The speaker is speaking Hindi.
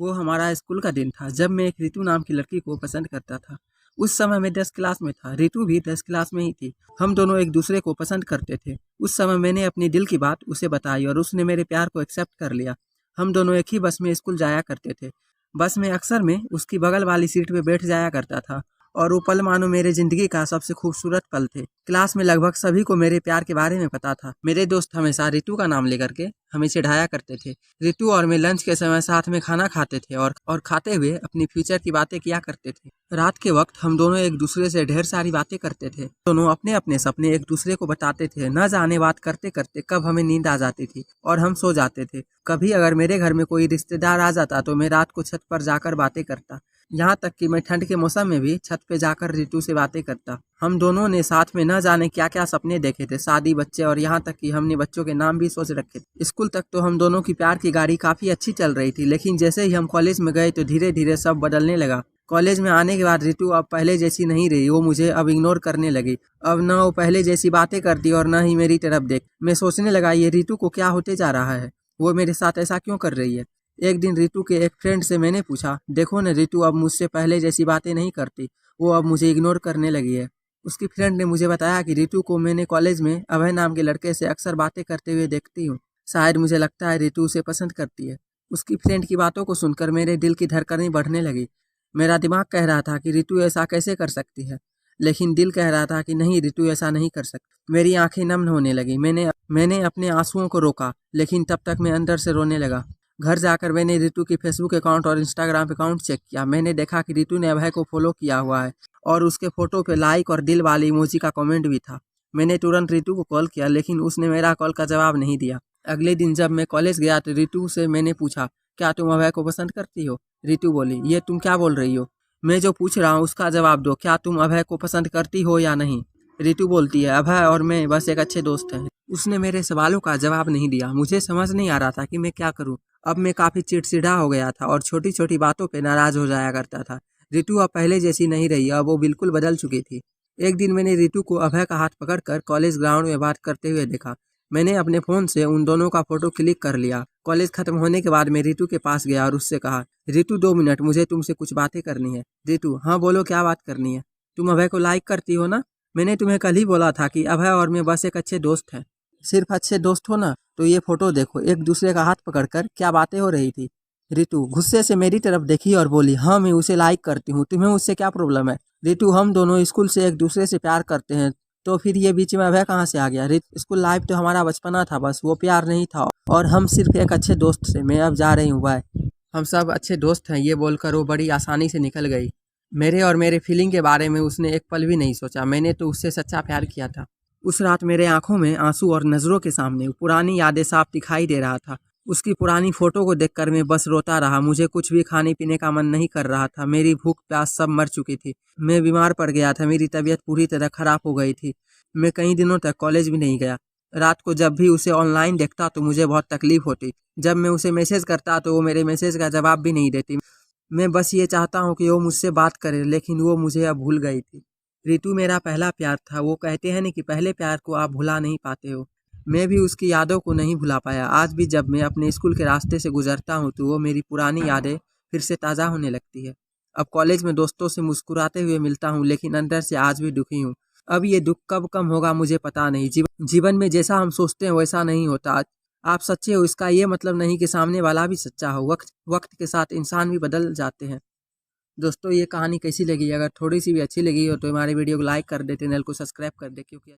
वो हमारा स्कूल का दिन था जब मैं एक रितु नाम की लड़की को पसंद करता था। उस समय मैं 10 क्लास में था, रितु भी 10 क्लास में ही थी। हम दोनों एक दूसरे को पसंद करते थे। उस समय मैंने अपनी दिल की बात उसे बताई और उसने मेरे प्यार को एक्सेप्ट कर लिया। हम दोनों एक ही बस में स्कूल जाया करते थे। बस में अक्सर मैं उसकी बगल वाली सीट पे बैठ जाया करता था और वो पल मानो मेरे जिंदगी का सबसे खूबसूरत पल थे। क्लास में लगभग सभी को मेरे प्यार के बारे में पता था। मेरे दोस्त हमेशा रितु का नाम लेकर के हमें चिढ़ाया करते थे। रितु और मैं लंच के समय साथ में खाना खाते थे और खाते हुए अपनी फ्यूचर की बातें किया करते थे। रात के वक्त हम दोनों एक दूसरे से ढेर सारी बातें करते थे। दोनों अपने अपने सपने एक दूसरे को बताते थे। न जाने बात करते करते कब हमें नींद आ जाती थी और हम सो जाते थे। कभी अगर मेरे घर में कोई रिश्तेदार आ जाता तो मैं रात को छत पर जाकर बातें करता। यहाँ तक कि मैं ठंड के मौसम में भी छत पे जाकर रितु से बातें करता। हम दोनों ने साथ में न जाने क्या क्या सपने देखे थे, शादी, बच्चे और यहाँ तक कि हमने बच्चों के नाम भी सोच रखे थे। स्कूल तक तो हम दोनों की प्यार की गाड़ी काफी अच्छी चल रही थी, लेकिन जैसे ही हम कॉलेज में गए तो धीरे धीरे सब बदलने लगा। कॉलेज में आने के बाद रितु अब पहले जैसी नहीं रही। वो मुझे अब इग्नोर करने लगी। अब न वो पहले जैसी बातें करती और न ही मेरी तरफ देख। मैं सोचने लगा ये रितु को क्या होते जा रहा है, वो मेरे साथ ऐसा क्यों कर रही है। एक दिन रितु के एक फ्रेंड से मैंने पूछा, देखो न रितु अब मुझसे पहले जैसी बातें नहीं करती, वो अब मुझे इग्नोर करने लगी है। उसकी फ्रेंड ने मुझे बताया कि रितु को मैंने कॉलेज में अभय नाम के लड़के से अक्सर बातें करते हुए देखती हूँ। शायद मुझे लगता है रितु उसे पसंद करती है। उसकी फ्रेंड की बातों को सुनकर मेरे दिल की धड़कनें बढ़ने लगी। मेरा दिमाग कह रहा था कि रितु ऐसा कैसे कर सकती है, लेकिन दिल कह रहा था कि नहीं, रितु ऐसा नहीं कर सकती। मेरी आंखें नम होने लगी। मैंने अपने आंसुओं को रोका, लेकिन तब तक मैं अंदर से रोने लगा। घर जाकर मैंने रितु की फेसबुक अकाउंट और इंस्टाग्राम अकाउंट चेक किया। मैंने देखा कि रितु ने अभय को फॉलो किया हुआ है और उसके फोटो पे लाइक और दिल वाली इमोजी का कमेंट भी था। मैंने तुरंत रितु को कॉल किया, लेकिन उसने मेरा कॉल का जवाब नहीं दिया। अगले दिन जब मैं कॉलेज गया तो रितु से मैंने पूछा, क्या तुम अभय को पसंद करती हो? रितु बोली, ये तुम क्या बोल रही हो? मैं जो पूछ रहा हूँ उसका जवाब दो। क्या तुम अभय को पसंद करती हो या नहीं? रितु बोलती है, अभय और मैं बस एक अच्छे दोस्त हैं। उसने मेरे सवालों का जवाब नहीं दिया। मुझे समझ नहीं आ रहा था कि मैं क्या करूं। अब मैं काफी चिड़चिड़ा हो गया था और छोटी छोटी बातों पे नाराज हो जाया करता था। रितु अब पहले जैसी नहीं रही, अब वो बिल्कुल बदल चुकी थी। एक दिन मैंने रितु को अभय का हाथ पकड़कर कॉलेज ग्राउंड में बात करते हुए देखा। मैंने अपने फोन से उन दोनों का फोटो क्लिक कर लिया। कॉलेज खत्म होने के बाद मैं रितु के पास गया और उससे कहा, रितु 2 मिनट, मुझे तुमसे कुछ बातें करनी है। रितु, हाँ बोलो, क्या बात करनी है? तुम अभय को लाइक करती हो ना? मैंने तुम्हें कल ही बोला था कि अभय और मैं बस एक अच्छे दोस्त हैं। सिर्फ अच्छे दोस्त हो ना? तो ये फोटो देखो। एक दूसरे का हाथ पकड़कर क्या बातें हो रही थी। रितु गुस्से से मेरी तरफ देखी और बोली, हाँ मैं उसे लाइक करती हूँ, तुम्हें उससे क्या प्रॉब्लम है? रितु, हम दोनों स्कूल से एक दूसरे से प्यार करते हैं, तो फिर ये बीच में अभय कहाँ से आ गया? स्कूल लाइफ तो हमारा बचपना था, बस वो प्यार नहीं था और हम सिर्फ एक अच्छे दोस्त थे। मैं अब जा रही हूँ, बाय। हम सब अच्छे दोस्त हैं, ये बोलकर वो बड़ी आसानी से निकल गई। मेरे और मेरे फीलिंग के बारे में उसने एक पल भी नहीं सोचा। मैंने तो उससे सच्चा प्यार किया था। उस रात मेरे आंखों में आंसू और नज़रों के सामने पुरानी यादें साफ दिखाई दे रहा था। उसकी पुरानी फोटो को देखकर मैं बस रोता रहा। मुझे कुछ भी खाने पीने का मन नहीं कर रहा था। मेरी भूख प्यास सब मर चुकी थी। मैं बीमार पड़ गया था। मेरी तबीयत पूरी तरह खराब हो गई थी। मैं कई दिनों तक कॉलेज भी नहीं गया। रात को जब भी उसे ऑनलाइन देखता तो मुझे बहुत तकलीफ होती। जब मैं उसे मैसेज करता तो वो मेरे मैसेज का जवाब भी नहीं देती। मैं बस ये चाहता हूँ कि वो मुझसे बात करे, लेकिन वो मुझे अब भूल गई थी। रितु मेरा पहला प्यार था। वो कहते हैं ना कि पहले प्यार को आप भुला नहीं पाते हो। मैं भी उसकी यादों को नहीं भुला पाया। आज भी जब मैं अपने स्कूल के रास्ते से गुजरता हूँ तो वो मेरी पुरानी यादें फिर से ताज़ा होने लगती है। अब कॉलेज में दोस्तों से मुस्कुराते हुए मिलता हूँ, लेकिन अंदर से आज भी दुखी हूँ। अब ये दुख कब कम होगा मुझे पता नहीं। जीवन में जैसा हम सोचते हैं वैसा नहीं होता। आप सच्चे हो इसका ये मतलब नहीं कि सामने वाला भी सच्चा हो। वक्त के साथ इंसान भी बदल जाते हैं। दोस्तों, ये कहानी कैसी लगी? अगर थोड़ी सी भी अच्छी लगी हो तो हमारे वीडियो को लाइक कर दे, चैनल को सब्सक्राइब कर दे, क्योंकि